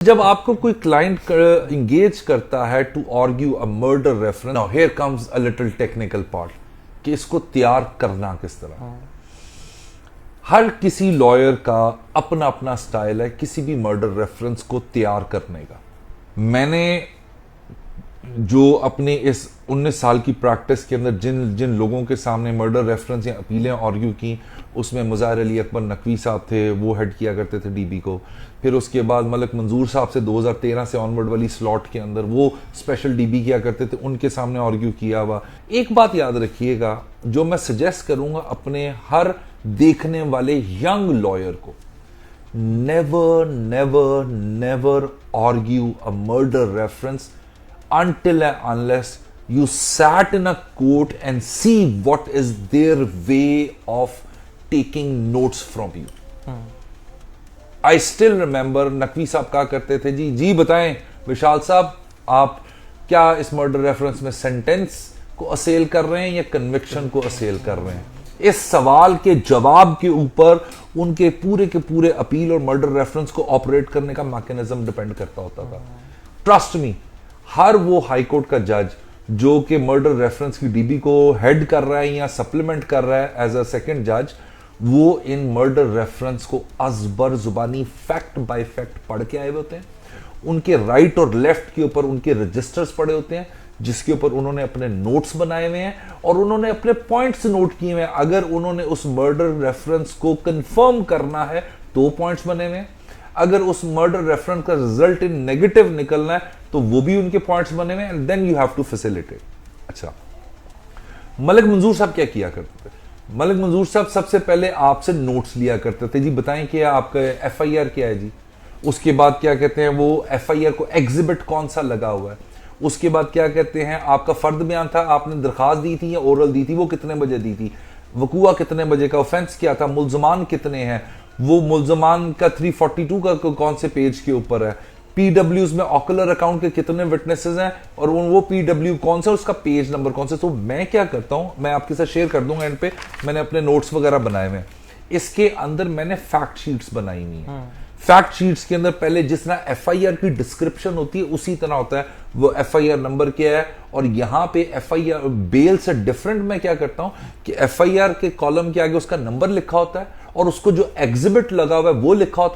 जब आपको कोई क्लाइंट इंगेज करता है to argue a murder reference, now here comes a little technical part कि इसको तैयार करना किस तरह। हर किसी लॉयर का अपना अपना स्टाइल है किसी भी मर्डर रेफरेंस को तैयार करने का। मैंने जो अपने इस 19 साल की प्रैक्टिस के अंदर जिन जिन लोगों के सामने मर्डर रेफरेंस या अपीलें आर्ग्यू की, उसमें मुज़ाहिर अली अकबर नकवी साहब थे, वो हेड किया करते थे डीबी को। फिर उसके बाद मलिक मंजूर साहब से 2013 से ऑनवर्ड वाली स्लॉट के अंदर वो स्पेशल डीबी किया करते थे, उनके सामने आर्ग्यू किया हुआ। एक बात याद रखिएगा जो मैं सजेस्ट करूंगा अपने हर देखने वाले यंग लॉयर को, never never never argue a murder reference until and unless you sat in a court and see what is their way of taking notes from you. I still remember Naqvi साहब कहा करते थे, जी बताएं विशाल साहब, आप क्या इस मर्डर रेफरेंस में सेंटेंस को असेल कर रहे हैं या कन्विक्शन को असेल कर रहे हैं। इस सवाल के जवाब के ऊपर उनके पूरे के पूरे अपील और मर्डर रेफरेंस को ऑपरेट करने का मैकेनिज्म डिपेंड करता होता था। ट्रस्ट मी, हर वो हाई कोर्ट का जज जो कि मर्डर रेफरेंस की डीबी को हेड कर रहा है या सप्लीमेंट कर रहा है एज अ सेकंड जज, वो इन मर्डर रेफरेंस को अजबर जुबानी फैक्ट बाय फैक्ट पढ़ के आए होते हैं। उनके राइट और लेफ्ट के ऊपर उनके रजिस्टर्स पड़े होते हैं जिसके ऊपर उन्होंने अपने नोट्स बनाए हुए हैं और उन्होंने अपने पॉइंट्स नोट किए हुए हैं। अगर उन्होंने उस मर्डर रेफरेंस को कंफर्म करना है तो पॉइंट्स बने हुए हैं, अगर उस मर्डर रेफरेंस का रिजल्ट इन नेगेटिव निकलना है तो वो भी उनके पॉइंट्स बने हुए, and then you have to facilitate. अच्छा, मलिक मंजूर साहब क्या किया करते थे? मलिक मंजूर साहब सबसे पहले आपसे नोट्स लिया करते थे, जी बताएं कि आपका एफआईआर क्या है जी। उसके बाद क्या कहते हैं वो एफआईआर को एग्जिबिट कौन सा लगा हुआ है। उसके बाद क्या कहते हैं आपका फर्द बयान था, आपने दरखास्त दी थी या ओरल दी थी, वो कितने बजे दी थी, वकूआ कितने बजे का, ऑफेंस क्या था, मुल्जमान कितने हैं, वो मुल्जमान का 342 का कौन से पेज के ऊपर है, पीडब्ल्यूज में ऑकुलर अकाउंट के कितने विटनेसेस हैं और वो पीडब्ल्यू कौन सा, उसका पेज नंबर कौन सा। तो मैं क्या करता हूं, मैं आपके साथ शेयर कर दूंगा एंड पे, मैंने अपने नोट्स वगैरह बनाए हुए हैं। इसके अंदर मैंने फैक्ट शीट्स बनाई हुई हैं। फैक्ट शीट्स के अंदर पहले जिस तरह एफआईआर की डिस्क्रिप्शन होती है उसी तरह होता है वो एफआईआर नंबर क्या है, और यहां पे एफआईआर बेल से डिफरेंट मैं क्या करता हूं कि एफआईआर के कॉलम के आगे उसका नंबर लिखा होता है और उसको जो एग्जिबिट लगा हुआ है वो लिखा होता है।